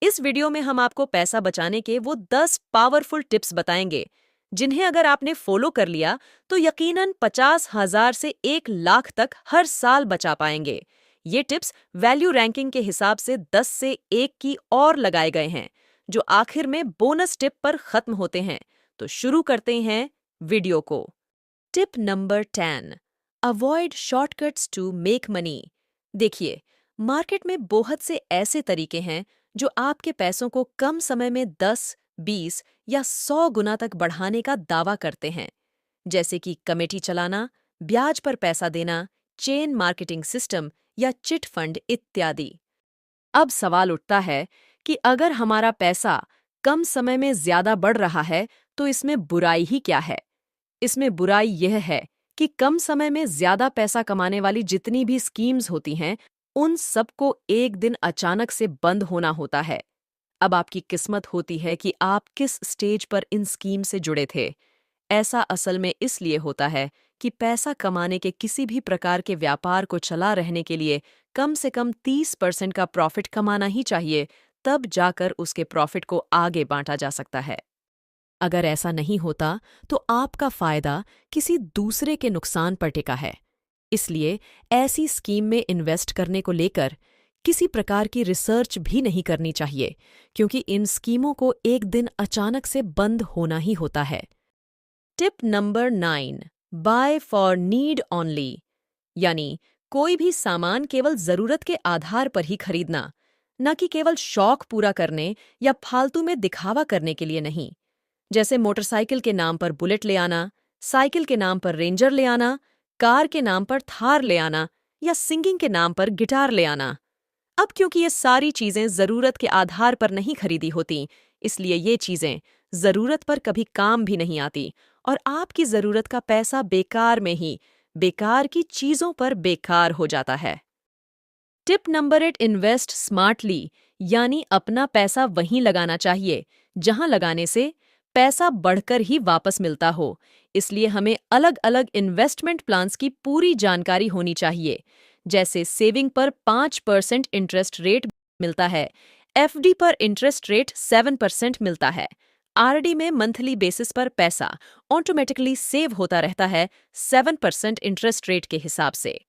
इस वीडियो में हम आपको पैसा बचाने के वो 10 पावरफुल टिप्स बताएंगे, जिन्हें अगर आपने फॉलो कर लिया तो यकीनन 50,000 से 1 लाख तक हर साल बचा पाएंगे। ये टिप्स वैल्यू रैंकिंग के हिसाब से 10 से 1 की और लगाए गए हैं, जो आखिर में बोनस टिप पर खत्म होते हैं। तो शुरू करते हैं वीडियो को। Tip number 10, avoid shortcuts to make money. देखिए, मार्केट में बहुत से ऐसे तरीके हैं जो आपके पैसों को कम समय में 10, 20 या 100 गुना तक बढ़ाने का दावा करते हैं, जैसे कि कमेटी चलाना, ब्याज पर पैसा देना, चेन मार्केटिंग सिस्टम या चिट फंड इत्यादि। अब सवाल उठता है कि अगर हमारा पैसा कम समय में ज्यादा बढ़ रहा है, तो इसमें बुराई ही क्या है? इसमें बुराई यह है कि कम समय में ज्यादा पैसा कमाने वाली जितनी भी स्कीम्स होती हैं, उन सबको एक दिन अचानक से बंद होना होता है। अब आपकी किस्मत होती है कि आप किस स्टेज पर इन स्कीम से जुड़े थे। ऐसा असल में इसलिए होता है कि पैसा कमाने के किसी भी प्रकार के व्यापार को चला रहने के लिए कम से कम 30% का प्रॉफिट कमाना ही चाहिए, तब जाकर उसके प्रॉफिट को आगे बांटा जा सकता है। अगर ऐसा नहीं होता तो आपका फायदा किसी दूसरे के नुकसान पर टिका है। इसलिए ऐसी स्कीम में इन्वेस्ट करने को लेकर किसी प्रकार की रिसर्च भी नहीं करनी चाहिए, क्योंकि इन स्कीमों को एक दिन अचानक से बंद होना ही होता है। Tip number 9, buy for need only, यानी कोई भी सामान केवल जरूरत के आधार पर ही खरीदना, न कि केवल शौक पूरा करने या फालतू में दिखावा करने के लिए नहीं। जैसे मोटरसाइकिल के नाम पर बुलेट ले आना, साइकिल के नाम पर रेंजर ले आना, कार के नाम पर थार ले आना या सिंगिंग के नाम पर गिटार ले आना। अब क्योंकि ये सारी चीजें जरूरत के आधार पर नहीं खरीदी होती, इसलिए ये चीजें जरूरत पर कभी काम भी नहीं आती और आपकी जरूरत का पैसा बेकार में ही बेकार की चीजों पर बेकार हो जाता है। टिप नंबर 8, इन्वेस्ट स्मार्टली, यानी अपना पैसा वहीं लगाना चाहिए जहां लगाने से पैसा बढ़कर ही वापस मिलता हो। इसलिए हमें अलग अलग इन्वेस्टमेंट प्लान्स की पूरी जानकारी होनी चाहिए। जैसे सेविंग पर 5% इंटरेस्ट रेट मिलता है, एफडी पर इंटरेस्ट रेट 7% मिलता है, आरडी में मंथली बेसिस पर पैसा ऑटोमेटिकली सेव होता रहता है 7% इंटरेस्ट रेट के हिसाब से।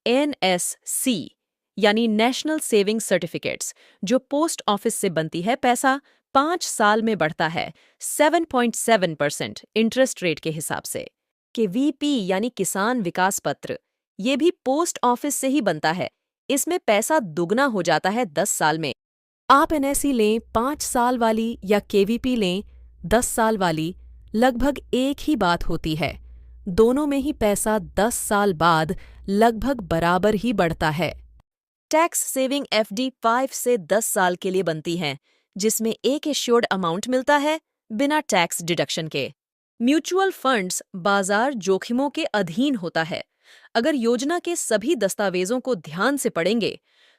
एनएससी यानी नेशनल सेविंग सर्टिफिकेट्स, जो पोस्ट ऑफिस से बनती है, पैसा 5 साल में बढ़ता है 7.7% इंटरेस्ट रेट के हिसाब से। के वीपी यानी किसान विकास पत्र, ये भी पोस्ट ऑफिस से ही बनता है। इसमें पैसा दुगना हो जाता है 10 साल में। आप एनएससी लें 5 साल वाली या केवीपी लें 10 साल वाली, लगभग एक ही बात होती है। दोनों में ही पैसा 10 साल बाद लगभग बराबर ही बढ़ता है। टैक्स सेविंग एफडी 5 से 10 साल के लिए बनती है, जिसमें एक एश्योर्ड अमाउंट मिलता है बिना टैक्स डिडक्शन के। म्यूचुअल फंड्स बाजार जोखिमों के अधीन होता है। अगर योजना के सभी दस्तावेजों को ध्यान से पढ़ेंगे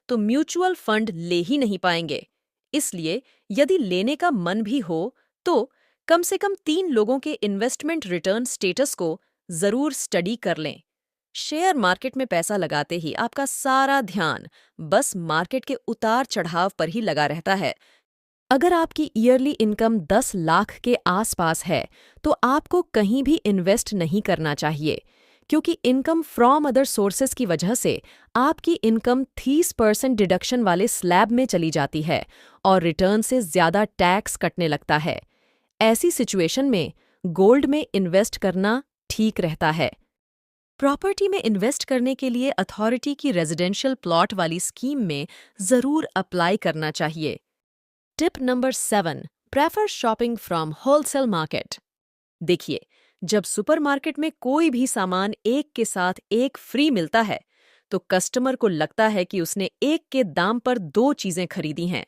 तो म्यूचुअल फंड ले ही नहीं पाएंगे। इसलिए यदि लेने का मन भी हो तो कम से कम 3 लोगों के इन्वेस्टमेंट रिटर्न स्टेटस को जरूर स्टडी कर लें। शेयर मार्केट में पैसा लगाते ही आपका सारा ध्यान बस मार्केट के उतार चढ़ाव पर ही लगा रहता है। अगर आपकी ईयरली इनकम 10 लाख के आसपास है तो आपको कहीं भी इन्वेस्ट नहीं करना चाहिए, क्योंकि इनकम फ्रॉम अदर सोर्सेज की वजह से आपकी इनकम 30% डिडक्शन वाले स्लैब में चली जाती है और रिटर्न से ज्यादा टैक्स कटने लगता है। ऐसी सिचुएशन में गोल्ड में इन्वेस्ट करना ठीक रहता है। प्रॉपर्टी में इन्वेस्ट करने के लिए अथॉरिटी की रेजिडेंशियल प्लॉट वाली स्कीम में जरूर अप्लाई करना चाहिए। Tip number 7, prefer shopping from wholesale market. देखिए, जब सुपरमार्केट में कोई भी सामान एक के साथ एक फ्री मिलता है तो कस्टमर को लगता है कि उसने एक के दाम पर 2 चीजें खरीदी हैं,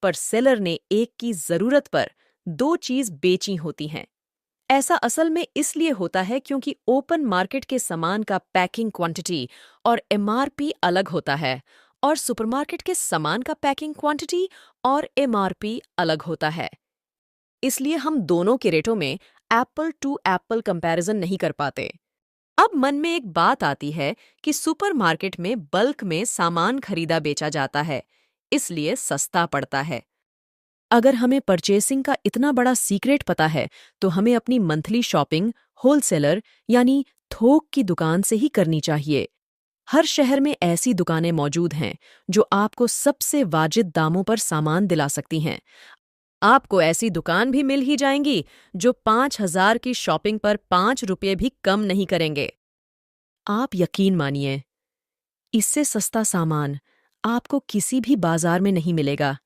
पर सेलर ने एक की जरूरत पर 2 चीज बेची होती हैं। ऐसा असल में इसलिए होता है क्योंकि ओपन मार्केट के सामान का पैकिंग क्वांटिटी और एमआरपी अलग होता है और सुपरमार्केट के सामान का पैकिंग क्वांटिटी और एमआरपी अलग होता है। इसलिए हम दोनों के रेटों में एप्पल टू एप्पल कंपैरिजन नहीं कर पाते। अब मन में एक बात आती है कि सुपरमार्केट में बल्क में सामान खरीदा बेचा जाता है, इसलिए सस्ता पड़ता है। अगर हमें परचेसिंग का इतना बड़ा सीक्रेट पता है तो हमें अपनी मंथली शॉपिंग होलसेलर यानी थोक की दुकान से ही करनी चाहिए। हर शहर में ऐसी दुकानें मौजूद हैं जो आपको सबसे वाजिब दामों पर सामान दिला सकती हैं। आपको ऐसी दुकान भी मिल ही जाएंगी जो 5,000 की शॉपिंग पर 5 रुपये भी कम नहीं करेंगे। आप यकीन मानिए, इससे सस्ता सामान आपको किसी भी बाजार में नहीं मिलेगा।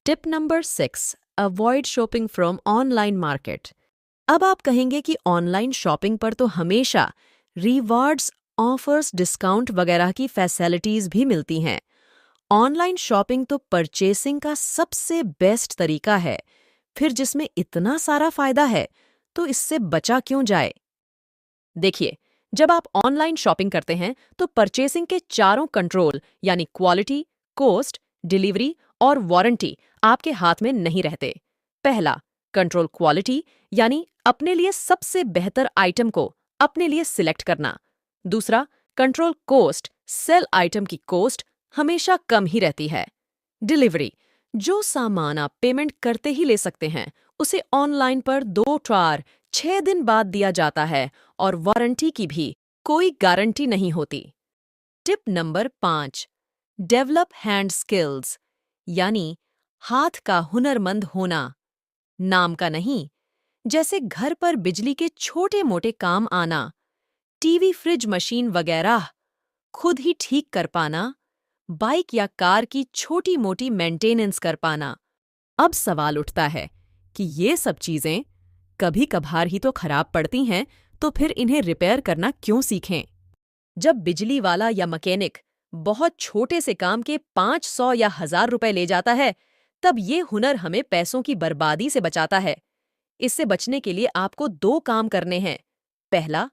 Tip number 6, avoid shopping from online market. अब आप कहेंगे कि ऑनलाइन शॉपिंग पर तो हमेशा रिवॉर्ड्स, ऑफर्स, डिस्काउंट वगैरह की फैसिलिटीज भी मिलती हैं। ऑनलाइन शॉपिंग तो परचेसिंग का सबसे बेस्ट तरीका है, फिर जिसमें इतना सारा फायदा है तो इससे बचा क्यों जाए। देखिए, जब आप ऑनलाइन शॉपिंग करते हैं तो परचेसिंग के चारों कंट्रोल यानी क्वालिटी, कॉस्ट, डिलीवरी और वारंटी आपके हाथ में नहीं रहते। पहला, कंट्रोल क्वालिटी यानी अपने लिए सबसे बेहतर आइटम को अपने लिए सिलेक्ट करना। दूसरा, कंट्रोल कॉस्ट, सेल आइटम की कॉस्ट हमेशा कम ही रहती है। डिलीवरी, जो सामान आप पेमेंट करते ही ले सकते हैं उसे ऑनलाइन पर 6 दिन बाद दिया जाता है और वारंटी की भी कोई गारंटी नहीं होती। Tip number 5, develop hand skills यानी हाथ का हुनरमंद होना। नाम का नहीं, जैसे घर पर बिजली के छोटे मोटे काम आना, टीवी, फ्रिज, मशीन वगैरह खुद ही ठीक कर पाना, बाइक या कार की छोटी मोटी मेंटेनेंस कर पाना। अब सवाल उठता है कि ये सब चीजें कभी कभार ही तो खराब पड़ती हैं, तो फिर इन्हें रिपेयर करना क्यों सीखें। जब बिजली वाला या मैकेनिक बहुत छोटे से काम के 500 या 1,000 रुपए ले जाता है, तब ये हुनर हमें पैसों की बर्बादी से बचाता है। इससे बचने के लिए आपको 2 काम करने हैं। पहला,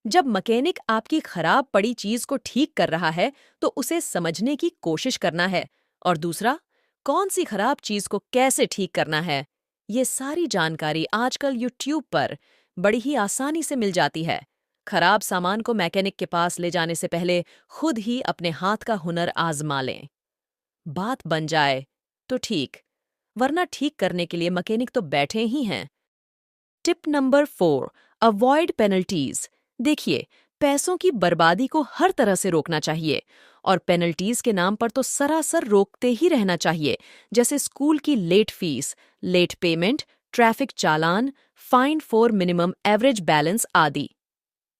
जब मैकेनिक आपकी खराब पड़ी चीज को ठीक कर रहा है तो उसे समझने की कोशिश करना है, और दूसरा, कौन सी खराब चीज को कैसे ठीक करना है। ये सारी जानकारी आजकल यूट्यूब पर बड़ी ही आसानी से मिल जाती है। खराब सामान को मैकेनिक के पास ले जाने से पहले खुद ही अपने हाथ का हुनर आजमा लें। बात बन जाए तो ठीक, वरना ठीक करने के लिए मैकेनिक तो बैठे ही हैं। Tip number 4, avoid penalties. देखिए, पैसों की बर्बादी को हर तरह से रोकना चाहिए और पेनल्टीज के नाम पर तो सरासर रोकते ही रहना चाहिए, जैसे स्कूल की late fees, late payment, traffic चालान, fine for minimum average balance आदि।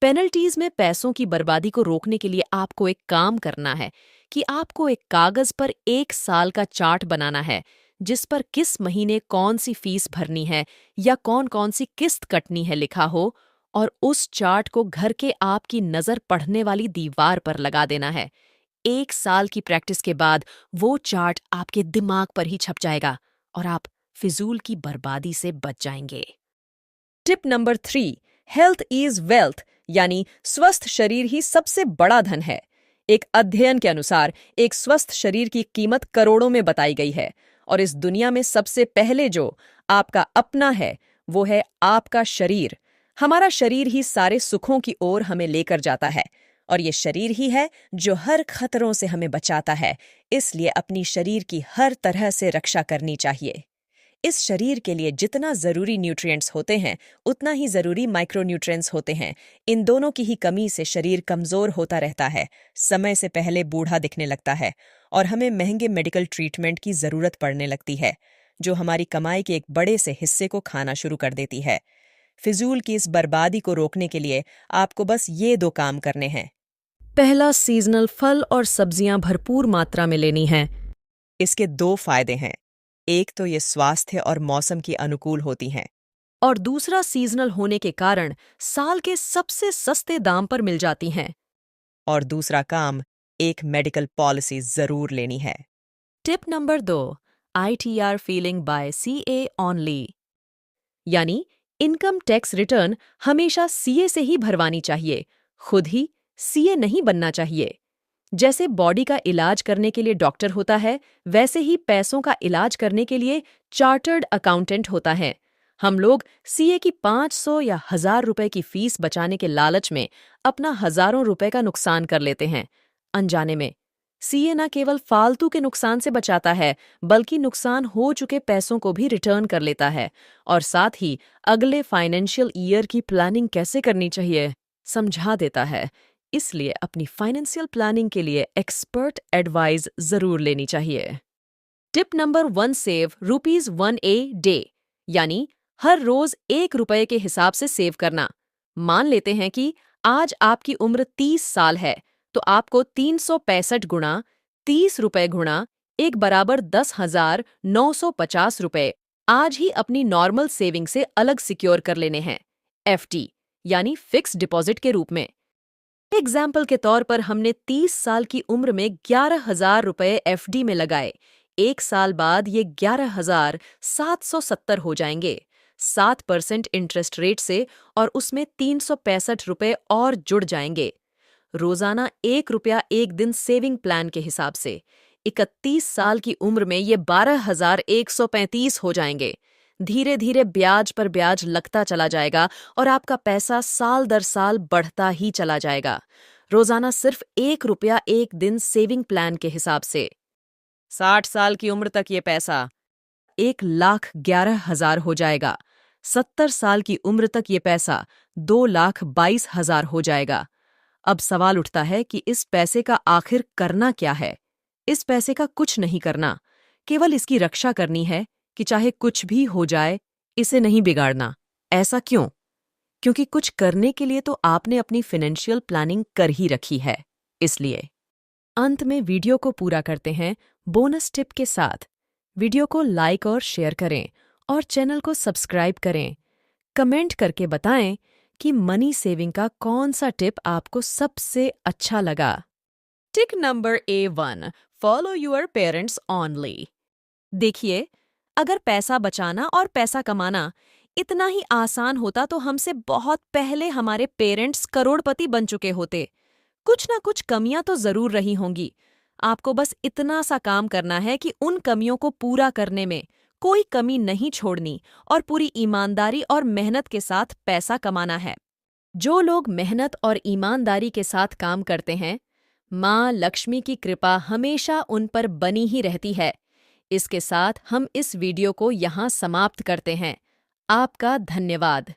पेनल्टीज में पैसों की बर्बादी को रोकने के लिए आपको एक काम करना है कि आपको एक कागज पर 1 साल का चार्ट बनाना है, जिस पर किस महीने कौन सी फीस भरनी है या कौन कौन सी किस्त कटनी है लिखा हो, और उस चार्ट को घर के आपकी नज़र पढ़ने वाली दीवार पर लगा देना है। 1 साल की प्रैक्टिस के बाद वो चार्ट आपके दिमाग पर ही छप जाएगा और आप फिजूल की बर्बादी से बच जाएंगे। Tip number 3, health is wealth यानी स्वस्थ शरीर ही सबसे बड़ा धन है। एक अध्ययन के अनुसार एक स्वस्थ शरीर की कीमत करोड़ों में बताई गई है, और इस दुनिया में सबसे पहले जो आपका अपना है वो है आपका शरीर। हमारा शरीर ही सारे सुखों की ओर हमें लेकर जाता है, और ये शरीर ही है जो हर खतरों से हमें बचाता है। इसलिए अपनी शरीर की हर तरह से रक्षा करनी चाहिए। इस शरीर के लिए जितना जरूरी न्यूट्रिएंट्स होते हैं उतना ही जरूरी माइक्रोन्यूट्रिएंट्स होते हैं। इन दोनों की ही कमी से शरीर कमजोर होता रहता है, समय से पहले बूढ़ा दिखने लगता है और हमें महंगे मेडिकल ट्रीटमेंट की जरूरत पड़ने लगती है, जो हमारी कमाई के एक बड़े से हिस्से को खाना शुरू कर देती है। फिजूल की इस बर्बादी को रोकने के लिए आपको बस ये 2 काम करने हैं। पहला, सीजनल फल और सब्जियां भरपूर मात्रा में लेनी हैं। इसके 2 फायदे हैं। एक तो ये स्वास्थ्य और मौसम की अनुकूल होती हैं, और दूसरा, सीजनल होने के कारण साल के सबसे सस्ते दाम पर मिल जाती हैं। और दूसरा काम, एक मेडिकल पॉलिसी जरूर लेनी है। Tip number 2, ITR filing by CA only यानी इनकम टैक्स रिटर्न हमेशा CA से ही भरवानी चाहिए, खुद ही CA नहीं बनना चाहिए। जैसे बॉडी का इलाज करने के लिए डॉक्टर होता है, वैसे ही पैसों का इलाज करने के लिए चार्टर्ड अकाउंटेंट होता है। हम लोग CA की 500 या 1,000 रुपए की फीस बचाने के लालच में अपना हजारों रुपए का नुकसान कर लेते हैं, अनजाने में। सीए न केवल फालतू के नुकसान से बचाता है, बल्कि नुकसान हो चुके पैसों को भी रिटर्न कर लेता है और साथ ही अगले फाइनेंशियल ईयर की प्लानिंग कैसे करनी चाहिए समझा देता है। इसलिए अपनी फाइनेंशियल प्लानिंग के लिए एक्सपर्ट एडवाइस जरूर लेनी चाहिए। टिप नंबर 1 सेव ₹1 डे, यानी हर रोज ₹1 के हिसाब से सेव करना। मान लेते हैं कि आज आपकी उम्र 30 साल है, तो आपको 365 गुणा ₹30 गुणा 1 बराबर ₹10,950 आज ही अपनी नॉर्मल सेविंग से अलग सिक्योर कर लेने हैं, एफडी यानी फिक्स डिपॉजिट के रूप में। एग्जाम्पल के तौर पर हमने 30 साल की उम्र में ₹11,000 एफडी में लगाए। 1 साल बाद ये 11,770 हो जाएंगे 7% इंटरेस्ट रेट से, और उसमें ₹365 और जुड़ जाएंगे। रोजाना ₹1 एक दिन सेविंग प्लान के हिसाब से 31 साल की उम्र में ये 12,135 हो जाएंगे। धीरे धीरे ब्याज पर ब्याज लगता चला जाएगा और आपका पैसा साल दर साल बढ़ता ही चला जाएगा। रोजाना सिर्फ ₹1 एक दिन सेविंग प्लान के हिसाब से 60 साल की उम्र तक ये पैसा 1,11,000 हो जाएगा। 70 साल की उम्र तक ये पैसा 2,22,000 हो जाएगा। अब सवाल उठता है कि इस पैसे का आखिर करना क्या है? इस पैसे का कुछ नहीं करना, केवल इसकी रक्षा करनी है कि चाहे कुछ भी हो जाए, इसे नहीं बिगाड़ना। ऐसा क्यों? क्योंकि कुछ करने के लिए तो आपने अपनी फाइनेंशियल प्लानिंग कर ही रखी है। इसलिए अंत में वीडियो को पूरा करते हैं बोनस टिप के साथ। वीडियो को लाइक और शेयर करें और चैनल को सब्सक्राइब करें। कमेंट करके बताएं कि मनी सेविंग का कौन सा टिप आपको सबसे अच्छा लगा। Tip number A1, follow your parents only. देखिए, अगर पैसा बचाना और पैसा कमाना इतना ही आसान होता तो हमसे बहुत पहले हमारे पेरेंट्स करोड़पति बन चुके होते। कुछ ना कुछ कमियां तो जरूर रही होंगी। आपको बस इतना सा काम करना है कि उन कमियों को पूरा करने में कोई कमी नहीं छोड़नी और पूरी ईमानदारी और मेहनत के साथ पैसा कमाना है। जो लोग मेहनत और ईमानदारी के साथ काम करते हैं, माँ लक्ष्मी की कृपा हमेशा उन पर बनी ही रहती है। इसके साथ हम इस वीडियो को यहाँ समाप्त करते हैं। आपका धन्यवाद।